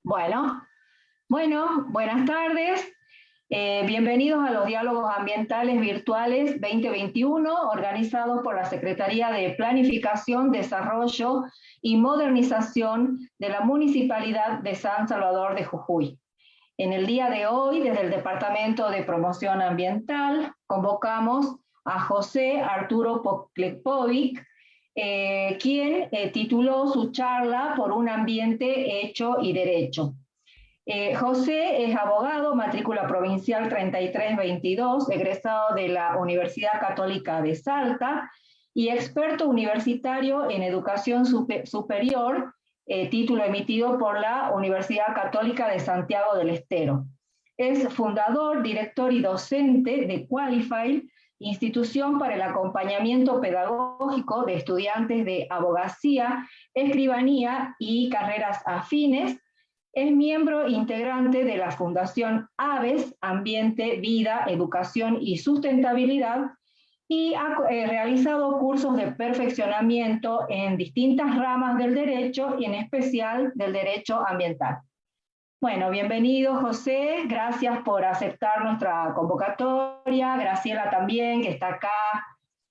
Bueno, buenas tardes. Bienvenidos a los Diálogos Ambientales Virtuales 2021, organizados por la Secretaría de Planificación, Desarrollo y Modernización de la Municipalidad de San Salvador de Jujuy. En el día de hoy, desde el Departamento de Promoción Ambiental, convocamos a José Arturo Poklepovic, quien tituló su charla Por un ambiente hecho y derecho. José es abogado, matrícula provincial 3322, egresado de la Universidad Católica de Salta y experto universitario en educación superior, título emitido por la Universidad Católica de Santiago del Estero. Es fundador, director y docente de Qualify, institución para el acompañamiento pedagógico de estudiantes de abogacía, escribanía y carreras afines. Es miembro integrante de la Fundación Aves, Ambiente, Vida, Educación y Sustentabilidad, y ha realizado cursos de perfeccionamiento en distintas ramas del derecho y en especial del derecho ambiental. Bueno, bienvenido José, gracias por aceptar nuestra convocatoria. Graciela también, que está acá,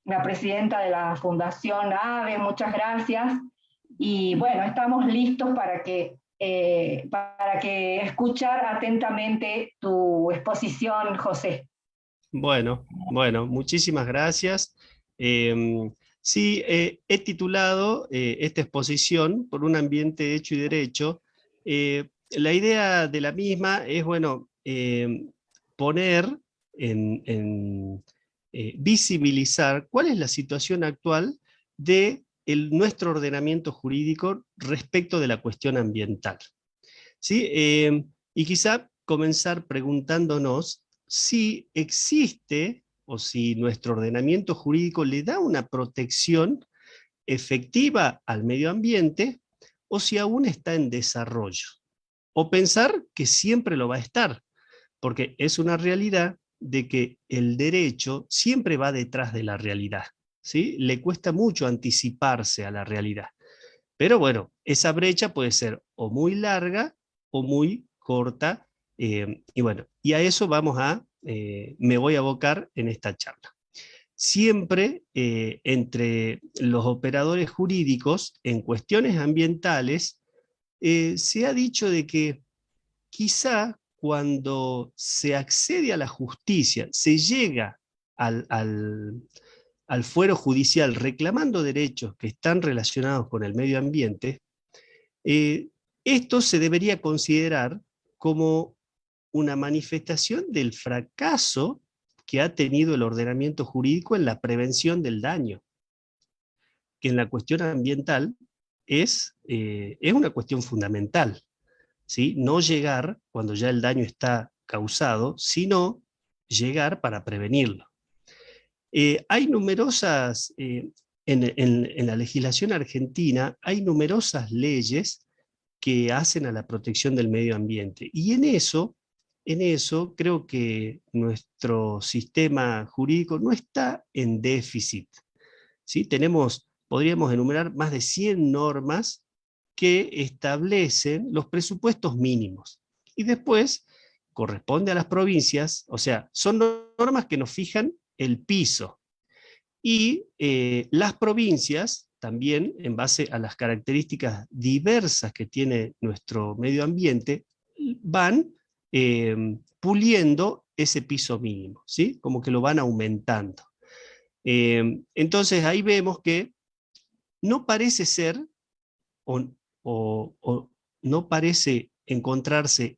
la presidenta de la Fundación Aves, muchas gracias. Y bueno, estamos listos para que escuchar atentamente tu exposición, José. Bueno, muchísimas gracias. Sí, he titulado esta exposición Por un ambiente hecho y derecho. La idea de la misma es, poner visibilizar cuál es la situación actual de nuestro ordenamiento jurídico respecto de la cuestión ambiental. ¿Sí? Y quizá comenzar preguntándonos si existe o si nuestro ordenamiento jurídico le da una protección efectiva al medio ambiente o si aún está en desarrollo. O pensar que siempre lo va a estar, porque es una realidad de que el derecho siempre va detrás de la realidad, ¿sí? Le cuesta mucho anticiparse a la realidad. Pero bueno, esa brecha puede ser o muy larga o muy corta, y a eso me voy a abocar en esta charla. Siempre entre los operadores jurídicos en cuestiones ambientales se ha dicho de que quizá cuando se accede a la justicia, se llega al, al, al fuero judicial reclamando derechos que están relacionados con el medio ambiente, eh, esto se debería considerar como una manifestación del fracaso que ha tenido el ordenamiento jurídico en la prevención del daño, que en la cuestión ambiental es una cuestión fundamental, ¿sí? No llegar cuando ya el daño está causado, sino llegar para prevenirlo. Hay numerosas, en la legislación argentina, hay numerosas leyes que hacen a la protección del medio ambiente. Y en eso creo que nuestro sistema jurídico no está en déficit, ¿sí? Podríamos enumerar más de 100 normas que establecen los presupuestos mínimos. Y después corresponde a las provincias, o sea, son normas que nos fijan el piso. Y las provincias, también en base a las características diversas que tiene nuestro medio ambiente, van puliendo ese piso mínimo, ¿sí? Como que lo van aumentando. Entonces ahí vemos que no parece ser o, o no parece encontrarse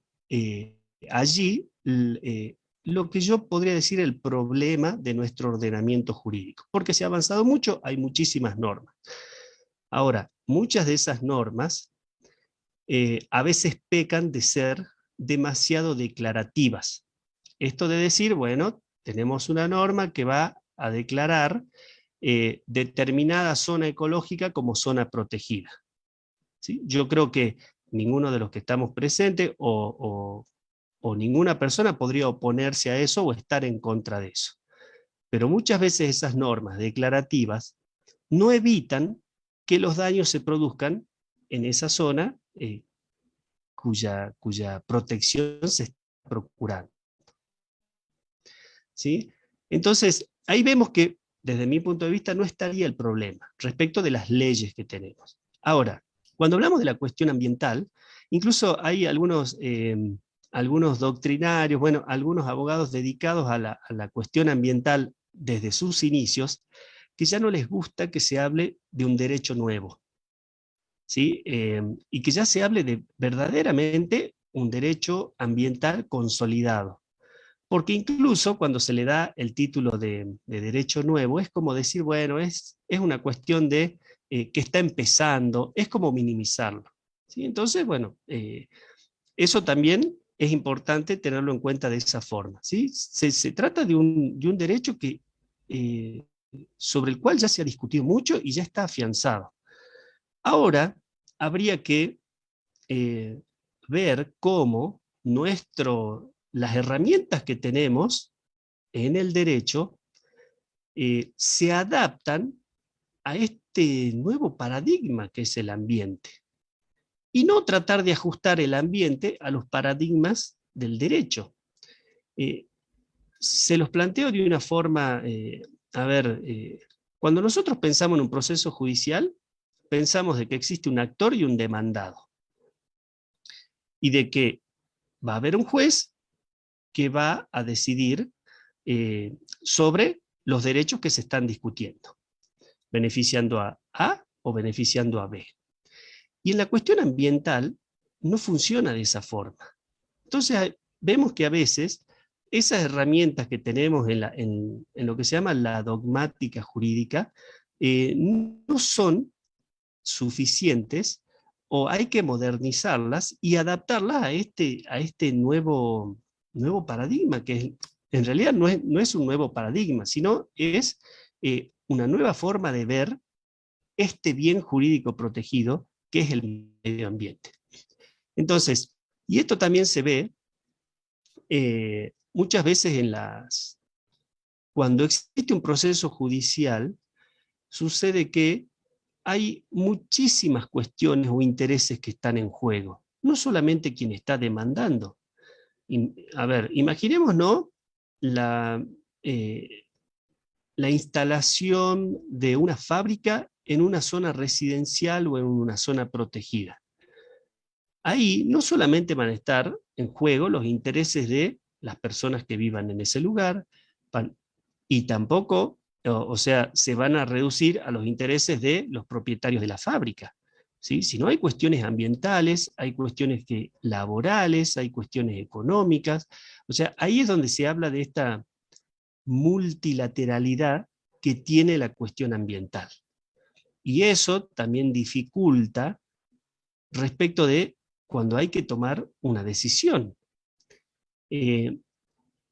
allí lo que yo podría decir el problema de nuestro ordenamiento jurídico, porque se ha avanzado mucho, hay muchísimas normas. Ahora, muchas de esas normas a veces pecan de ser demasiado declarativas. Esto de decir, bueno, tenemos una norma que va a declarar determinada zona ecológica como zona protegida, ¿sí? Yo creo que ninguno de los que estamos presentes o ninguna persona podría oponerse a eso o estar en contra de eso. Pero muchas veces esas normas declarativas no evitan que los daños se produzcan en esa zona cuya protección se está procurando. ¿Sí? Entonces, ahí vemos que, desde mi punto de vista, no estaría el problema respecto de las leyes que tenemos. Ahora, cuando hablamos de la cuestión ambiental, incluso hay algunos doctrinarios, bueno, algunos abogados dedicados a la cuestión ambiental desde sus inicios, que ya no les gusta que se hable de un derecho nuevo, ¿sí? Y que ya se hable de verdaderamente un derecho ambiental consolidado. Porque incluso cuando se le da el título de derecho nuevo, es como decir, bueno, es una cuestión de que está empezando, es como minimizarlo, ¿sí? Entonces, bueno, eso también es importante tenerlo en cuenta de esa forma, ¿sí? Se trata de un derecho que, sobre el cual ya se ha discutido mucho y ya está afianzado. Ahora, habría que ver cómo las herramientas que tenemos en el derecho se adaptan a este nuevo paradigma que es el ambiente. Y no tratar de ajustar el ambiente a los paradigmas del derecho. Se los planteo de una forma, cuando nosotros pensamos en un proceso judicial, pensamos de que existe un actor y un demandado. Y de que va a haber un juez que va a decidir sobre los derechos que se están discutiendo, beneficiando a A o beneficiando a B. Y en la cuestión ambiental no funciona de esa forma. Entonces vemos que a veces esas herramientas que tenemos en lo que se llama la dogmática jurídica no son suficientes, o hay que modernizarlas y adaptarlas a este nuevo paradigma, que en realidad no es un nuevo paradigma, sino es una nueva forma de ver este bien jurídico protegido que es el medio ambiente. Entonces, y esto también se ve muchas veces cuando existe un proceso judicial, sucede que hay muchísimas cuestiones o intereses que están en juego, no solamente quien está demandando. A ver, imaginémonos eh, la instalación de una fábrica en una zona residencial o en una zona protegida. Ahí no solamente van a estar en juego los intereses de las personas que vivan en ese lugar, y tampoco, o sea, se van a reducir a los intereses de los propietarios de la fábrica, ¿sí? Sino hay cuestiones ambientales, hay cuestiones laborales, hay cuestiones económicas. O sea, ahí es donde se habla de esta multilateralidad que tiene la cuestión ambiental. Y eso también dificulta respecto de cuando hay que tomar una decisión.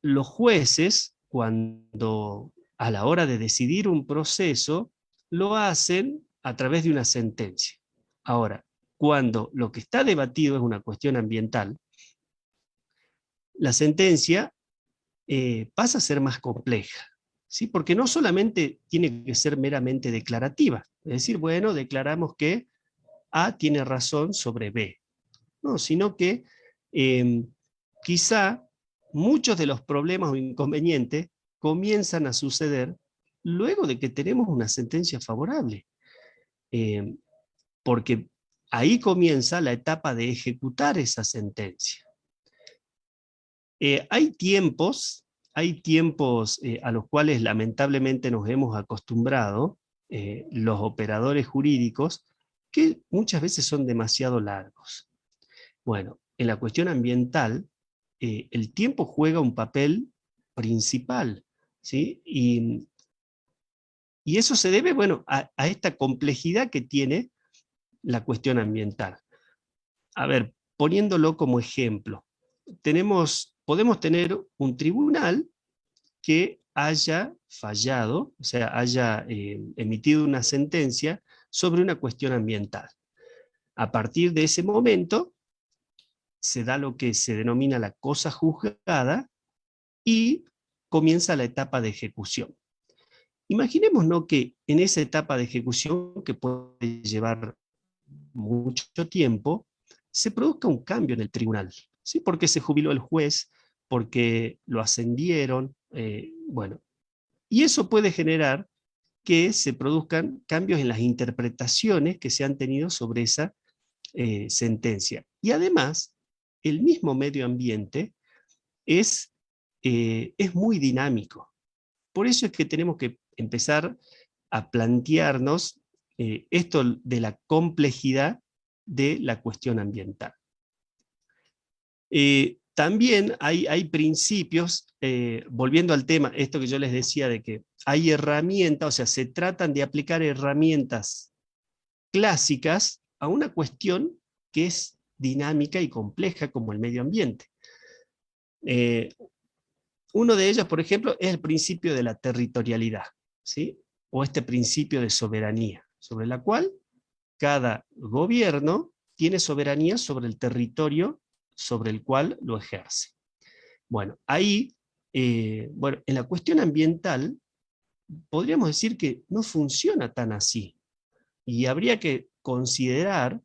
Los jueces, cuando a la hora de decidir un proceso, lo hacen a través de una sentencia. Ahora, cuando lo que está debatido es una cuestión ambiental, la sentencia pasa a ser más compleja, ¿sí? Porque no solamente tiene que ser meramente declarativa, es decir, bueno, declaramos que A tiene razón sobre B, no, sino que quizá muchos de los problemas o inconvenientes comienzan a suceder luego de que tenemos una sentencia favorable, porque ahí comienza la etapa de ejecutar esa sentencia. Hay tiempos a los cuales lamentablemente nos hemos acostumbrado, los operadores jurídicos, que muchas veces son demasiado largos. Bueno, en la cuestión ambiental, el tiempo juega un papel principal, ¿sí? Y eso se debe, bueno, a esta complejidad que tiene la cuestión ambiental. A ver, poniéndolo como ejemplo, podemos tener un tribunal que haya fallado, o sea, haya emitido una sentencia sobre una cuestión ambiental. A partir de ese momento, se da lo que se denomina la cosa juzgada y comienza la etapa de ejecución. Imaginémonos que en esa etapa de ejecución, que puede llevar mucho tiempo, se produzca un cambio en el tribunal, ¿sí? Porque se jubiló el juez, porque lo ascendieron, bueno, y eso puede generar que se produzcan cambios en las interpretaciones que se han tenido sobre esa sentencia. Y además, el mismo medio ambiente es muy dinámico. Por eso es que tenemos que empezar a plantearnos esto de la complejidad de la cuestión ambiental. También hay principios, volviendo al tema, esto que yo les decía de que hay herramientas, o sea, se tratan de aplicar herramientas clásicas a una cuestión que es dinámica y compleja como el medio ambiente. Uno de ellos, por ejemplo, es el principio de la territorialidad, ¿sí? O este principio de soberanía, sobre la cual cada gobierno tiene soberanía sobre el territorio sobre el cual lo ejerce. Bueno, ahí, bueno, en la cuestión ambiental, podríamos decir que no funciona tan así. Y habría que considerar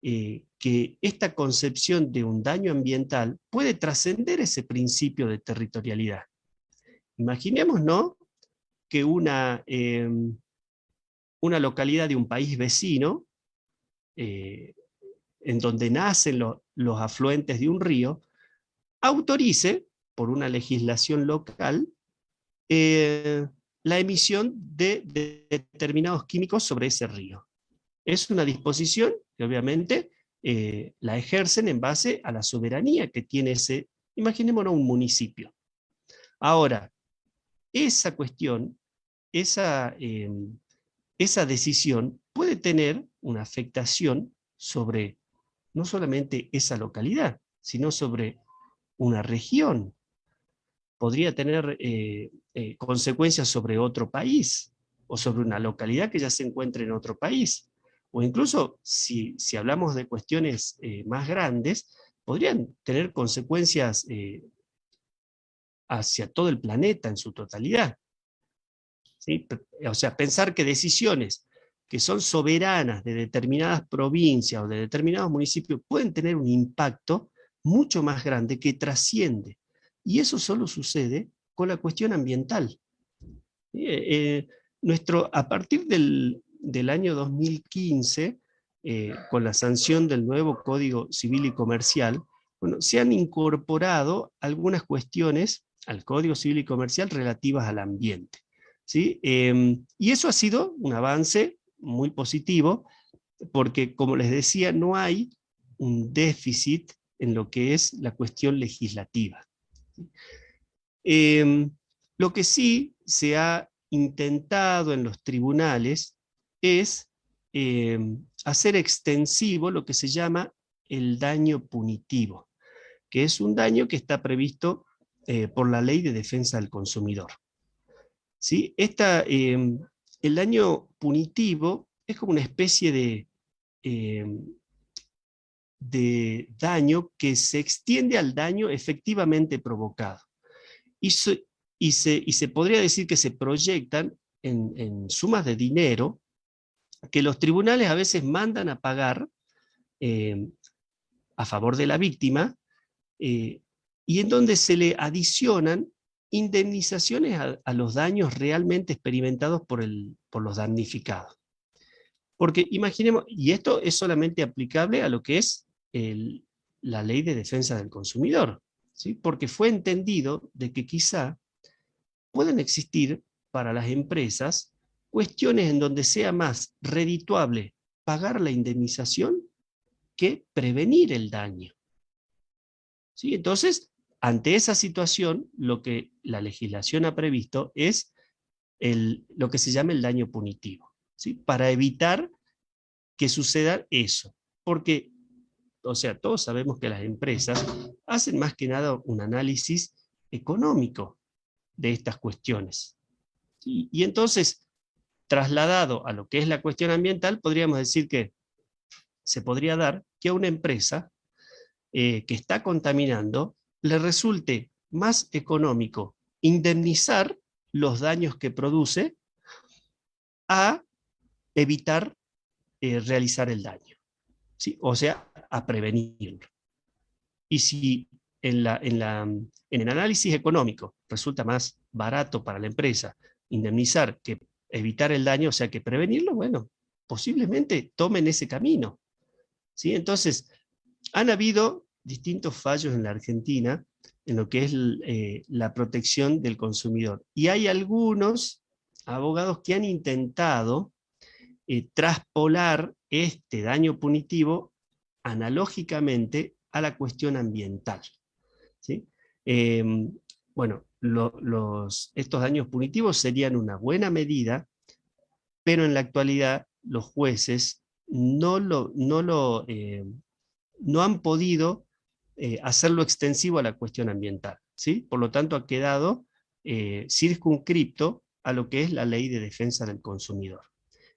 que esta concepción de un daño ambiental puede trascender ese principio de territorialidad. Imaginémonos que una localidad de un país vecino, en donde nacen los afluentes de un río, autorice, por una legislación local, la emisión de determinados químicos sobre ese río. Es una disposición que obviamente la ejercen en base a la soberanía que tiene ese, imaginémonos un municipio. Ahora, esa cuestión, esa decisión puede tener una afectación sobre no solamente esa localidad, sino sobre una región. Podría tener consecuencias sobre otro país, o sobre una localidad que ya se encuentre en otro país. O incluso, si hablamos de cuestiones más grandes, podrían tener consecuencias hacia todo el planeta en su totalidad. ¿Sí? O sea, pensar que decisiones que son soberanas de determinadas provincias o de determinados municipios pueden tener un impacto mucho más grande que trasciende. Y eso solo sucede con la cuestión ambiental. A partir del año 2015, con la sanción del nuevo Código Civil y Comercial, bueno, se han incorporado algunas cuestiones al Código Civil y Comercial relativas al ambiente, ¿sí? Y eso ha sido un avance muy positivo, porque, como les decía, no hay un déficit en lo que es la cuestión legislativa. Lo que sí se ha intentado en los tribunales es hacer extensivo lo que se llama el daño punitivo, que es un daño que está previsto por la Ley de Defensa del Consumidor. ¿Sí? El daño punitivo es como una especie de daño que se extiende al daño efectivamente provocado. Y se podría decir que se proyectan en sumas de dinero que los tribunales a veces mandan a pagar a favor de la víctima, y en donde se le adicionan indemnizaciones a los daños realmente experimentados por los damnificados. Porque imaginemos, y esto es solamente aplicable a lo que es la Ley de Defensa del Consumidor, ¿sí? Porque fue entendido de que quizá pueden existir para las empresas cuestiones en donde sea más redituable pagar la indemnización que prevenir el daño. ¿Sí? Entonces, ante esa situación, lo que la legislación ha previsto es lo que se llama el daño punitivo, ¿sí? Para evitar que suceda eso. Porque, o sea, todos sabemos que las empresas hacen más que nada un análisis económico de estas cuestiones. ¿Sí? Y entonces, trasladado a lo que es la cuestión ambiental, podríamos decir que se podría dar que a una empresa que está contaminando le resulte más económico indemnizar los daños que produce a evitar realizar el daño. ¿Sí? O sea, a prevenirlo. Y si en el análisis económico resulta más barato para la empresa indemnizar que evitar el daño, o sea que prevenirlo, bueno, posiblemente tomen ese camino, ¿sí? Entonces, han habido distintos fallos en la Argentina en lo que es la protección del consumidor. Y hay algunos abogados que han intentado traspolar este daño punitivo analógicamente a la cuestión ambiental, ¿sí? Eh, bueno, estos daños punitivos serían una buena medida, pero en la actualidad los jueces no han podido hacerlo extensivo a la cuestión ambiental, ¿sí? Por lo tanto, ha quedado circunscripto a lo que es la ley de defensa del consumidor.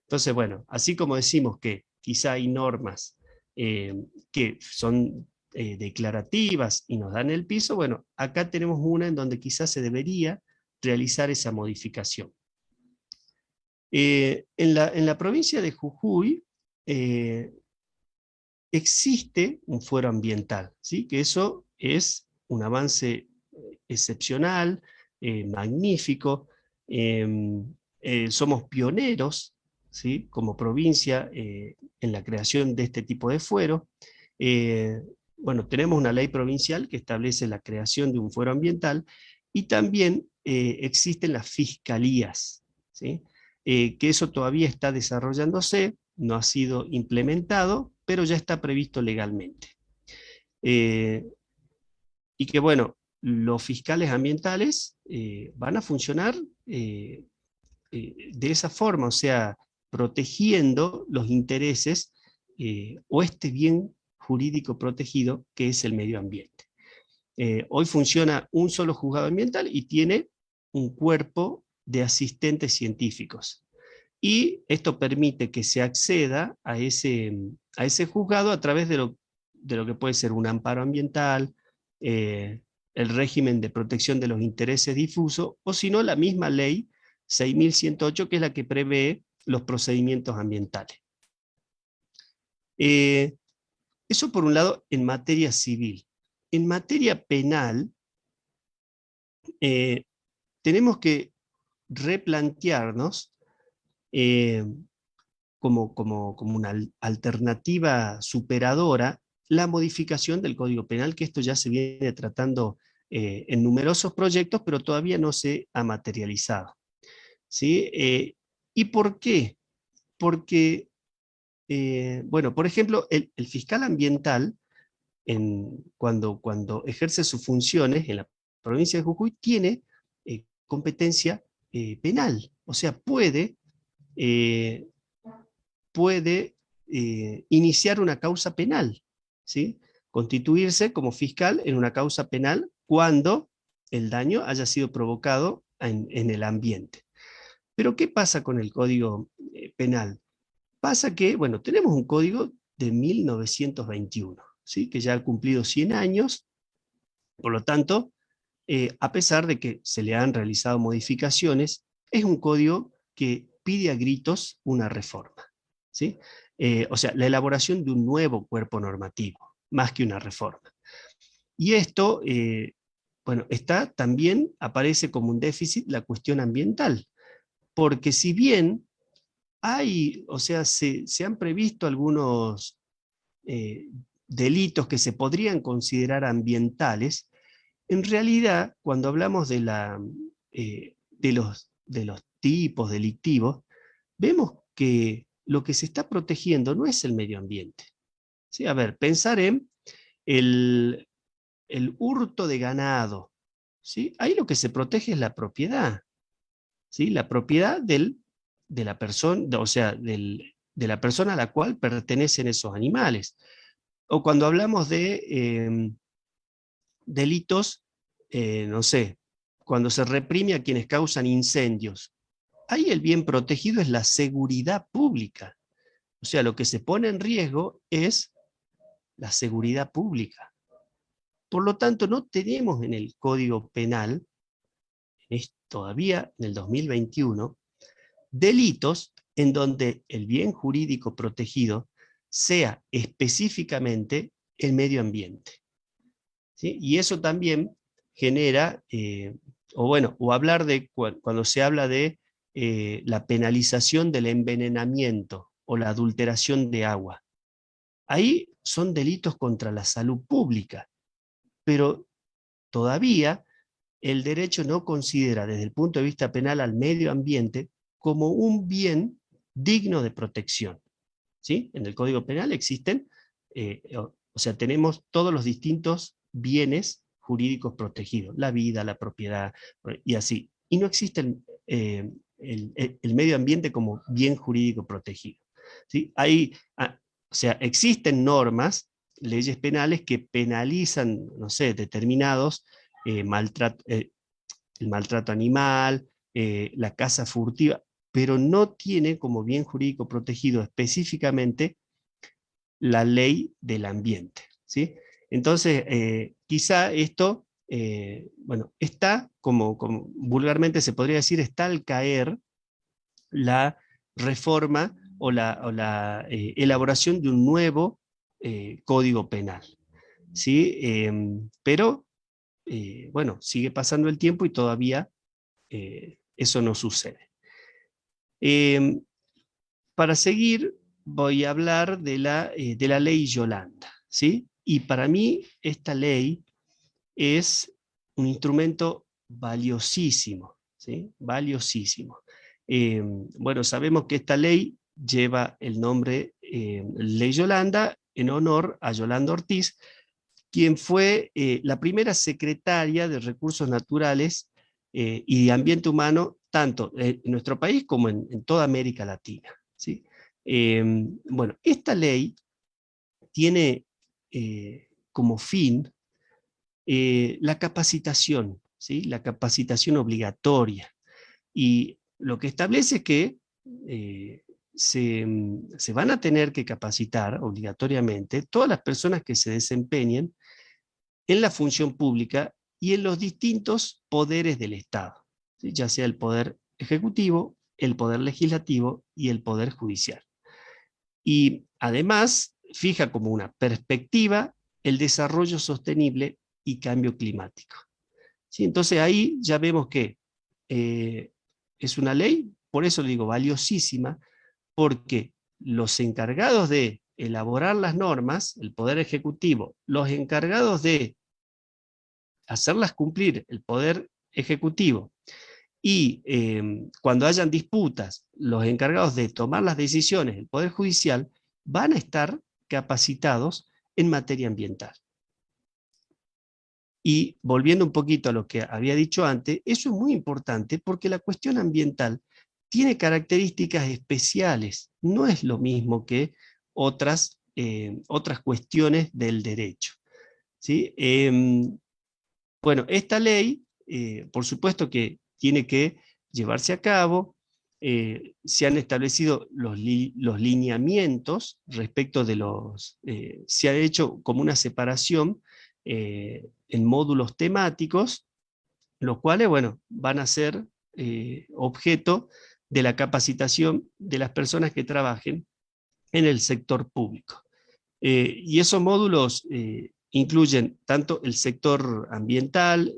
Entonces, bueno, así como decimos que quizá hay normas que son declarativas y nos dan el piso, bueno, acá tenemos una en donde quizás se debería realizar esa modificación. En la provincia de Jujuy existe un fuero ambiental, ¿sí? Que eso es un avance excepcional, magnífico. Somos pioneros, ¿sí? Como provincia en la creación de este tipo de fuero. Bueno, tenemos una ley provincial que establece la creación de un fuero ambiental y también existen las fiscalías, ¿sí? Que eso todavía está desarrollándose, no ha sido implementado, pero ya está previsto legalmente. Y que bueno, los fiscales ambientales van a funcionar de esa forma, o sea, protegiendo los intereses o este bien jurídico protegido que es el medio ambiente. Hoy funciona un solo juzgado ambiental y tiene un cuerpo de asistentes científicos. Y esto permite que se acceda a ese juzgado a través de lo que puede ser un amparo ambiental, el régimen de protección de los intereses difusos, o si no, la misma ley 6.108, que es la que prevé los procedimientos ambientales. Eso por un lado en materia civil. En materia penal, tenemos que replantearnos como una alternativa superadora la modificación del Código Penal, que esto ya se viene tratando en numerosos proyectos, pero todavía no se ha materializado, ¿sí? ¿Y por qué? Porque, bueno, por ejemplo, el fiscal ambiental, cuando ejerce sus funciones en la provincia de Jujuy, tiene competencia penal, o sea, puede iniciar una causa penal, ¿sí? Constituirse como fiscal en una causa penal cuando el daño haya sido provocado en el ambiente. Pero ¿qué pasa con el Código Penal? Pasa que, bueno, tenemos un código de 1921, ¿sí? Que ya ha cumplido 100 años, por lo tanto, a pesar de que se le han realizado modificaciones, es un código que pide a gritos una reforma, ¿sí? O sea, la elaboración de un nuevo cuerpo normativo, más que una reforma. Y esto, bueno, también aparece como un déficit la cuestión ambiental, porque si bien o sea, se han previsto algunos delitos que se podrían considerar ambientales, en realidad, cuando hablamos de los tipos delictivos, vemos que lo que se está protegiendo no es el medio ambiente, ¿sí? A ver, pensar en el hurto de ganado, ¿sí? Ahí lo que se protege es la propiedad, ¿sí? La propiedad de la persona, o sea, de la persona a la cual pertenecen esos animales. O cuando hablamos de delitos, no sé, cuando se reprime a quienes causan incendios, ahí el bien protegido es la seguridad pública. O sea, lo que se pone en riesgo es la seguridad pública. Por lo tanto, no tenemos en el Código Penal, todavía en el 2021, delitos en donde el bien jurídico protegido sea específicamente el medio ambiente, ¿sí? Y eso también genera, o hablar de cuando se habla de la penalización del envenenamiento o la adulteración de agua. Ahí son delitos contra la salud pública, pero todavía el derecho no considera desde el punto de vista penal al medio ambiente como un bien digno de protección, ¿sí? En el Código Penal existen, o sea, tenemos todos los distintos bienes jurídicos protegidos, la vida, la propiedad, y así. Y no existe el medio ambiente como bien jurídico protegido, ¿sí? O sea, existen normas, leyes penales que penalizan, no sé, determinados el maltrato animal, la caza furtiva, pero no tiene como bien jurídico protegido específicamente la ley del ambiente, ¿sí? Entonces, quizá esto, bueno, está, como vulgarmente se podría decir, está al caer la reforma o la elaboración de un nuevo código penal, ¿sí? Pero, bueno, sigue pasando el tiempo y todavía eso no sucede. Eh, para seguir, voy a hablar de la ley Yolanda, ¿sí? Y para mí esta ley es un instrumento valiosísimo, ¿sí? Valiosísimo. Bueno, sabemos que esta ley lleva el nombre Ley Yolanda en honor a Yolanda Ortiz, quien fue la primera secretaria de Recursos Naturales y de Ambiente Humano, tanto en nuestro país como en toda América Latina, ¿sí? Bueno, esta ley tiene como fin la capacitación, ¿sí? La capacitación obligatoria. Y lo que establece es que se van a tener que capacitar obligatoriamente todas las personas que se desempeñen en la función pública y en los distintos poderes del Estado, ¿sí? Ya sea el poder ejecutivo, el poder legislativo y el poder judicial. Y además fija como una perspectiva el desarrollo sostenible y cambio climático, ¿sí? Entonces ahí ya vemos que es una ley, por eso digo valiosísima, porque los encargados de elaborar las normas, el Poder Ejecutivo, los encargados de hacerlas cumplir el Poder Ejecutivo, y cuando hayan disputas, los encargados de tomar las decisiones, el Poder Judicial, van a estar capacitados en materia ambiental. Y volviendo un poquito a lo que había dicho antes, eso es muy importante porque la cuestión ambiental tiene características especiales, no es lo mismo que otras cuestiones del derecho, ¿sí? Bueno, esta ley, por supuesto que tiene que llevarse a cabo, se han establecido los lineamientos respecto de se ha hecho como una separación en módulos temáticos, los cuales, bueno, van a ser objeto de la capacitación de las personas que trabajen en el sector público. Y esos módulos incluyen tanto el sector ambiental,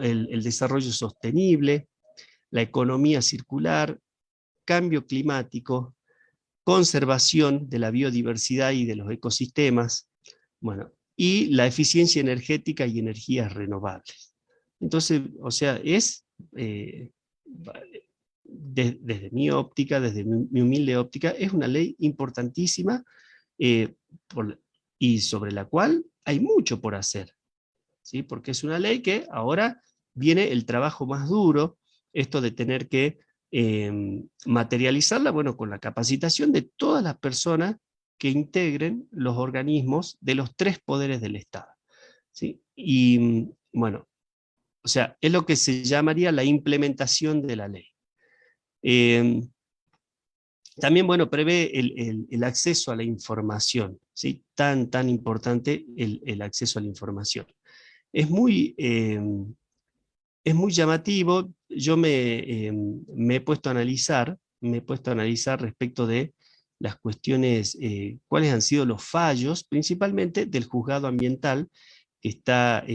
el desarrollo sostenible, la economía circular, cambio climático, conservación de la biodiversidad y de los ecosistemas, bueno, y la eficiencia energética y energías renovables. Entonces, o sea, eh, desde mi óptica, desde mi humilde óptica, es una ley importantísima eh, y sobre la cual hay mucho por hacer, ¿sí? Porque es una ley que ahora viene el trabajo más duro, esto de tener que materializarla, bueno, con la capacitación de todas las personas que integren los organismos de los tres poderes del Estado, ¿sí? Y bueno, o sea, es lo que se llamaría la implementación de la ley. También, bueno, prevé el acceso a la información, ¿sí? Tan importante el acceso a la información. Es muy llamativo, yo me he puesto a analizar respecto de las cuestiones, cuáles han sido los fallos, principalmente del juzgado ambiental que está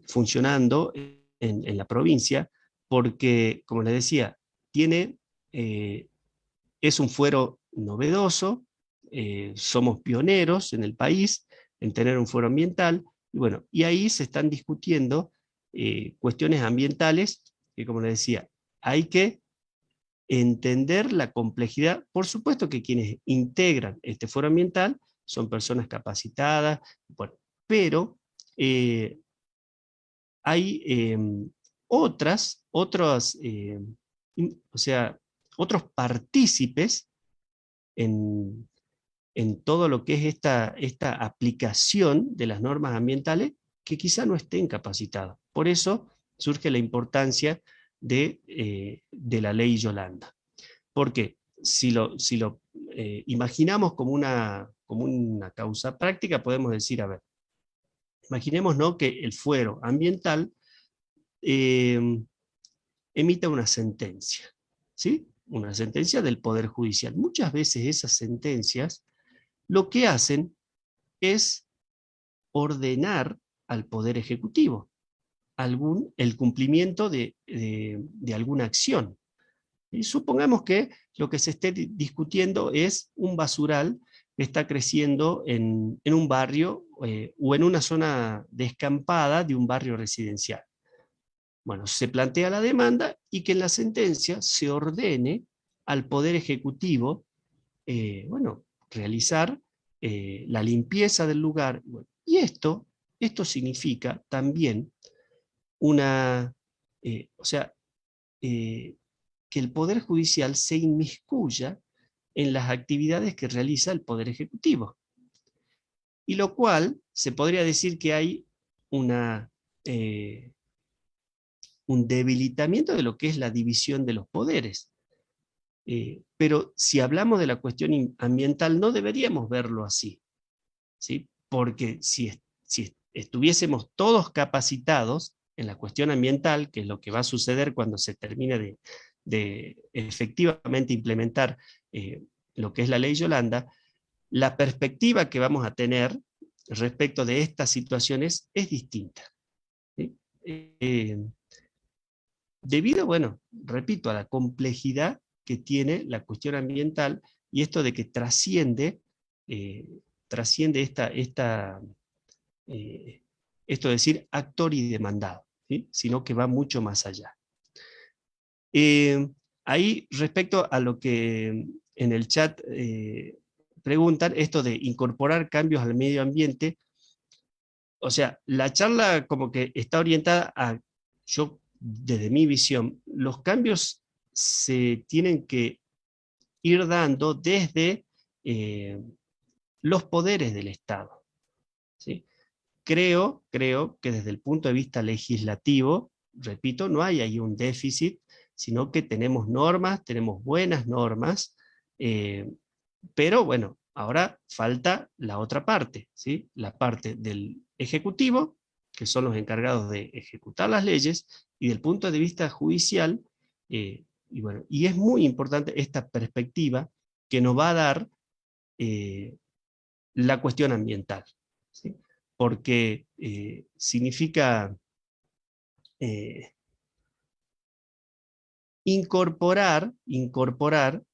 funcionando en la provincia, porque, como les decía, tiene, es un fuero novedoso, somos pioneros en el país en tener un fuero ambiental, y bueno, y ahí se están discutiendo cuestiones ambientales que, como les decía, hay que entender la complejidad. Por supuesto que quienes integran este foro ambiental son personas capacitadas, bueno, pero eh, hay o sea, otros partícipes en, en todo lo que es esta aplicación de las normas ambientales que quizá no estén capacitados. Por eso surge la importancia de la ley Yolanda. Porque si lo imaginamos como una causa práctica, podemos decir, a ver, imaginemos, ¿no?, que el fuero ambiental eh, emita una sentencia, ¿sí? Una sentencia del Poder Judicial. Muchas veces esas sentencias lo que hacen es ordenar al Poder Ejecutivo el cumplimiento de alguna acción. Y supongamos que lo que se esté discutiendo es un basural que está creciendo en un barrio o en una zona descampada de un barrio residencial. Bueno, se plantea la demanda y que en la sentencia se ordene al Poder Ejecutivo, bueno, realizar la limpieza del lugar. Bueno, y esto significa también o sea, eh, que el Poder Judicial se inmiscuya en las actividades que realiza el Poder Ejecutivo. Y lo cual se podría decir que hay una, eh, un debilitamiento de lo que es la división de los poderes. Pero si hablamos de la cuestión ambiental, no deberíamos verlo así, ¿sí? Porque si estuviésemos todos capacitados en la cuestión ambiental, que es lo que va a suceder cuando se termine de efectivamente implementar lo que es la ley Yolanda, la perspectiva que vamos a tener respecto de estas situaciones es distinta, ¿sí? Debido, bueno, repito, a la complejidad que tiene la cuestión ambiental y esto de que eh, trasciende eh, esto de decir actor y demandado, ¿sí?, sino que va mucho más allá. Eh, Ahí, respecto a lo que en el chat preguntan, esto de incorporar cambios al medio ambiente, o sea, la charla como que está orientada a, yo, desde mi visión, los cambios se tienen que ir dando desde los poderes del Estado, ¿sí? Creo que desde el punto de vista legislativo, repito, no hay ahí un déficit, sino que tenemos normas, tenemos buenas normas, eh, pero bueno, ahora falta la otra parte, ¿sí? La parte del Ejecutivo, que son los encargados de ejecutar las leyes, y del punto de vista judicial, y bueno, y es muy importante esta perspectiva que nos va a dar eh, la cuestión ambiental, ¿sí? Porque significa eh, incorporar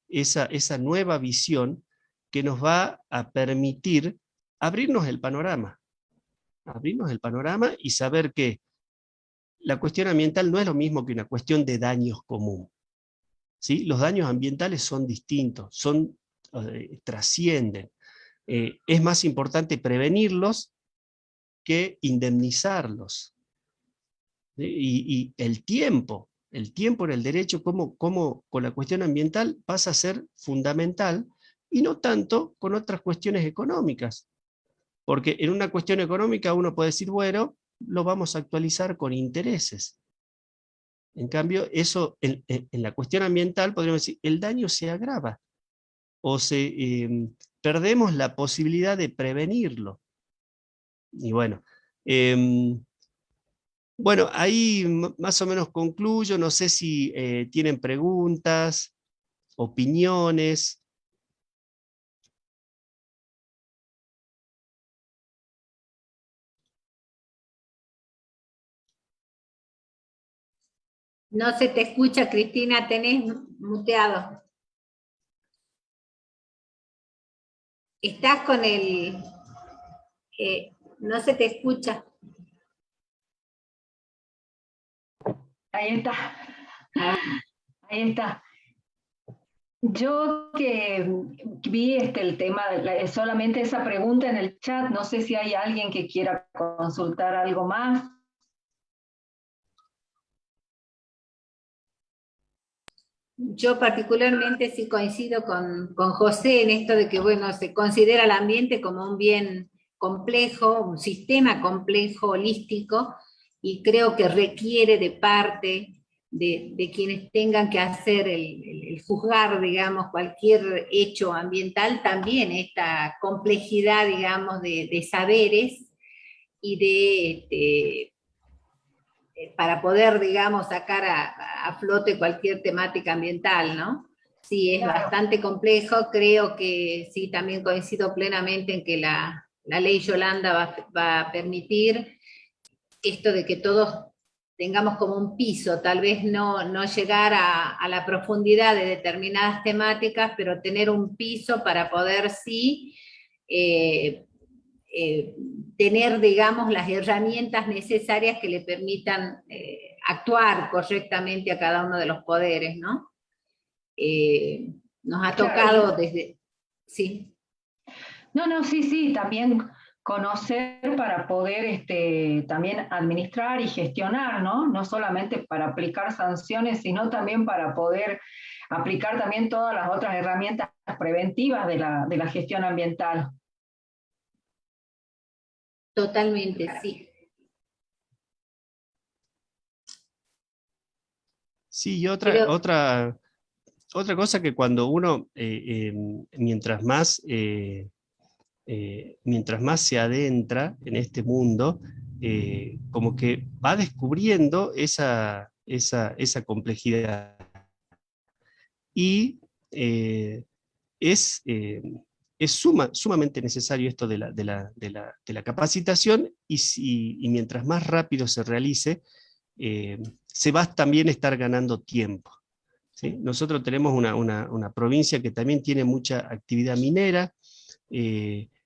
esa nueva visión que nos va a permitir abrirnos el panorama y saber que la cuestión ambiental no es lo mismo que una cuestión de daños común, ¿sí? Los daños ambientales son distintos, trascienden. Es más importante prevenirlos que indemnizarlos, ¿sí? Y el tiempo en el derecho, como con la cuestión ambiental pasa a ser fundamental, y no tanto con otras cuestiones económicas. Porque en una cuestión económica uno puede decir, bueno, lo vamos a actualizar con intereses. En cambio, eso en la cuestión ambiental podríamos decir, el daño se agrava o perdemos la posibilidad de prevenirlo. Y bueno, bueno, ahí más o menos concluyo. No sé si tienen preguntas, opiniones. No se te escucha, Cristina, tenés muteado. Estás con el... no se te escucha. Ahí está. Ahí está. Yo que vi el tema, solamente esa pregunta en el chat, no sé si hay alguien que quiera consultar algo más. Yo particularmente sí coincido con José en esto de que, bueno, se considera el ambiente como un bien complejo, un sistema complejo, holístico, y creo que requiere de parte de quienes tengan que hacer el juzgar, digamos, cualquier hecho ambiental, también esta complejidad, digamos, de saberes y para poder, digamos, sacar a flote cualquier temática ambiental, ¿no? Sí, es Claro. bastante complejo, creo que sí, también coincido plenamente en que la ley Yolanda va a permitir esto de que todos tengamos como un piso, tal vez no llegar a la profundidad de determinadas temáticas, pero tener un piso para poder sí eh, tener, digamos, las herramientas necesarias que le permitan actuar correctamente a cada uno de los poderes, ¿no? Nos ha tocado Claro. desde... Sí. No, sí, también conocer para poder también administrar y gestionar, ¿no? No solamente para aplicar sanciones, sino también para poder aplicar también todas las otras herramientas preventivas de la gestión ambiental. Totalmente, sí. Sí, y otra cosa que cuando uno, mientras más se adentra en este mundo, como que va descubriendo esa complejidad. Y es, eh, es sumamente necesario esto de la capacitación, y mientras más rápido se realice, se va también a estar ganando tiempo. ¿Sí? Nosotros tenemos una provincia que también tiene mucha actividad minera,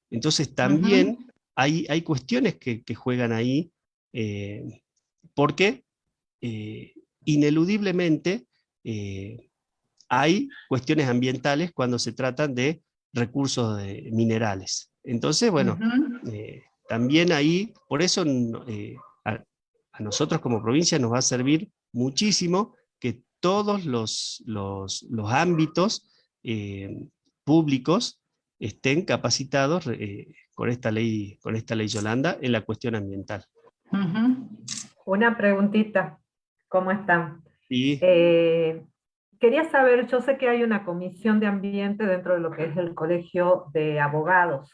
entonces también hay cuestiones que juegan ahí, porque ineludiblemente hay cuestiones ambientales cuando se tratan de recursos minerales. Entonces, bueno, también ahí, por eso a nosotros como provincia nos va a servir muchísimo que todos los ámbitos públicos estén capacitados con esta ley Yolanda en la cuestión ambiental. Una preguntita, ¿cómo están? Y Quería saber, yo sé que hay una comisión de ambiente dentro de lo que es el Colegio de Abogados.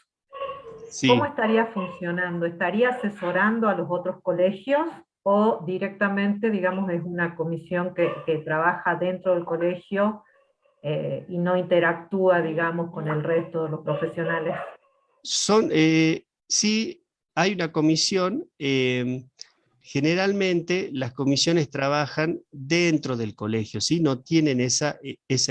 sí. ¿Cómo estaría funcionando? ¿Estaría asesorando a los otros colegios o directamente, digamos, es una comisión que trabaja dentro del colegio y no interactúa, digamos, con el resto de los profesionales? Sí, hay una comisión. Generalmente las comisiones trabajan dentro del colegio, ¿sí? No tienen esa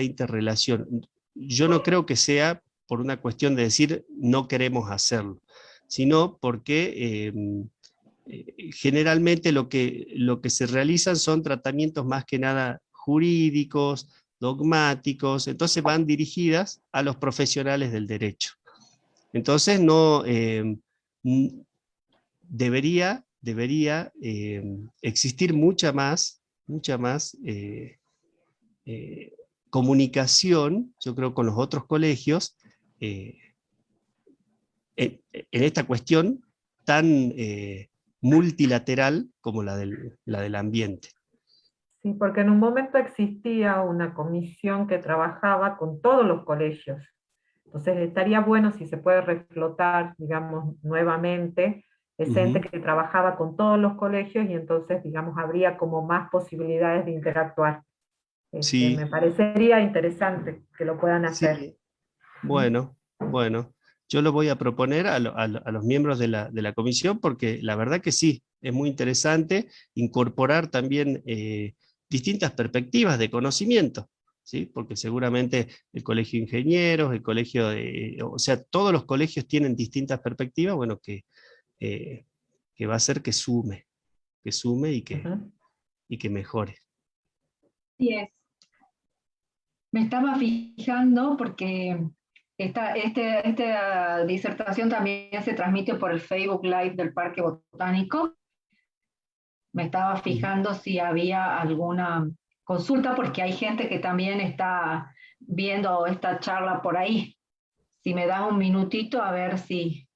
interrelación. Yo no creo que sea por una cuestión de decir no queremos hacerlo, sino porque generalmente lo que se realizan son tratamientos más que nada jurídicos, dogmáticos, entonces van dirigidas a los profesionales del derecho. Entonces no debería existir mucha más comunicación, yo creo, con los otros colegios en esta cuestión tan multilateral como la del ambiente. Sí, porque en un momento existía una comisión que trabajaba con todos los colegios. Entonces estaría bueno si se puede reflotar, digamos, nuevamente ese ente que trabajaba con todos los colegios, y entonces, digamos, habría como más posibilidades de interactuar. Sí. Me parecería interesante que lo puedan hacer. Sí. Bueno, yo lo voy a proponer a los miembros de la comisión, porque la verdad que sí, es muy interesante incorporar también distintas perspectivas de conocimiento, ¿sí? Porque seguramente el colegio de ingenieros, el colegio de, o sea, todos los colegios tienen distintas perspectivas, bueno, que va a hacer que sume Ujú. y que mejore. Sí es. Me estaba fijando porque esta disertación también se transmite por el Facebook Live del Parque Botánico. Me estaba fijando si había alguna consulta porque hay gente que también está viendo esta charla por ahí. Si me das un minutito a ver si...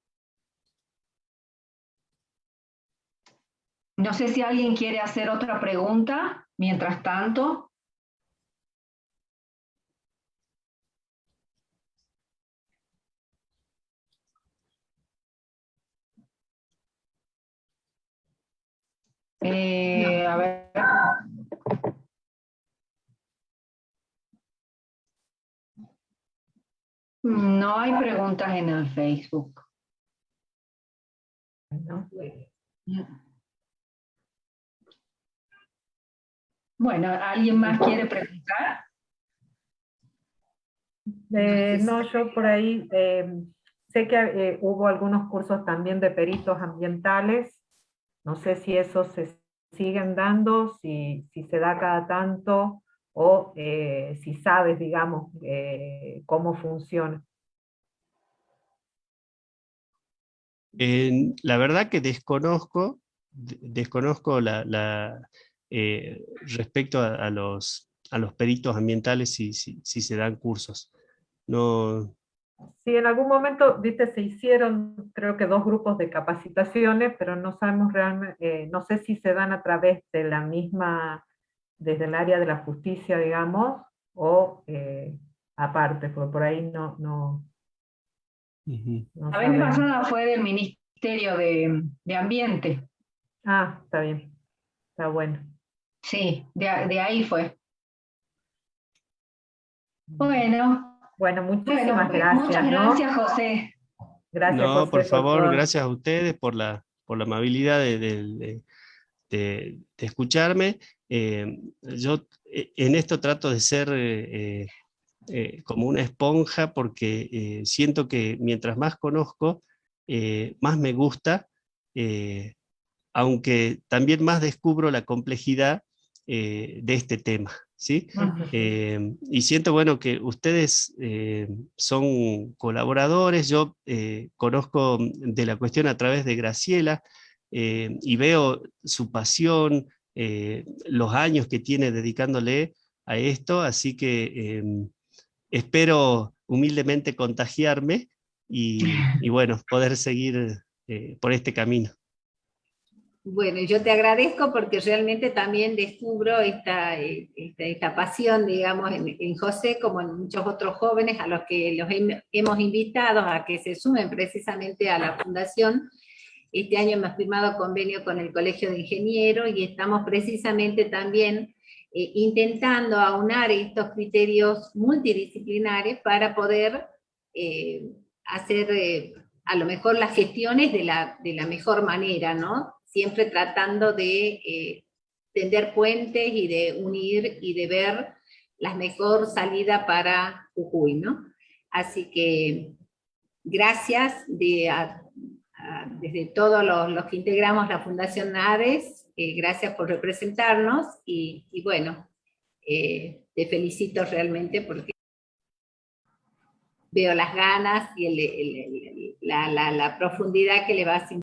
No sé si alguien quiere hacer otra pregunta mientras tanto. A ver. No hay preguntas en el Facebook. ¿No? Bueno, ¿alguien más quiere preguntar? No, yo por ahí sé que hubo algunos cursos también de peritos ambientales. No sé si esos se siguen dando, si se da cada tanto, o si sabes, digamos, cómo funciona. La verdad que desconozco respecto a los peritos ambientales si se dan cursos. No, Sí, en algún momento, viste, se hicieron, creo que 2 grupos de capacitaciones, pero no sabemos realmente, no sé si se dan a través de la misma, desde el área de la justicia, digamos, o aparte, porque por ahí ujú. no La vez sabemos. pasada fue del Ministerio de Ambiente. Ah, está bien, está bueno. Sí, de ahí fue. Bueno, Bueno, bueno, muchísimas muchas gracias, ¿no? gracias, José. Gracias, No, por José, por favor, todo. gracias a ustedes por la amabilidad de escucharme. Yo en esto trato de ser como una esponja porque siento que mientras más conozco, más me gusta, eh, aunque también más descubro la complejidad de este tema, ¿sí? Ujú. Y siento, bueno, que ustedes son colaboradores, yo conozco de la cuestión a través de Graciela y veo su pasión, los años que tiene dedicándole a esto, así que espero humildemente contagiarme y bueno, poder seguir por este camino. Bueno, yo te agradezco porque realmente también descubro esta pasión, digamos, en José, como en muchos otros jóvenes a los que hemos invitado a que se sumen precisamente a la fundación. Este año hemos firmado convenio con el Colegio de Ingenieros y estamos precisamente también intentando aunar estos criterios multidisciplinares para poder hacer a lo mejor las gestiones de la mejor manera, ¿no? Siempre tratando de tender puentes y de unir y de ver la mejor salida para Jujuy, ¿no? Así que gracias desde todos los que integramos la Fundación ADES, gracias por representarnos y bueno, te felicito realmente porque veo las ganas y la profundidad que le vas a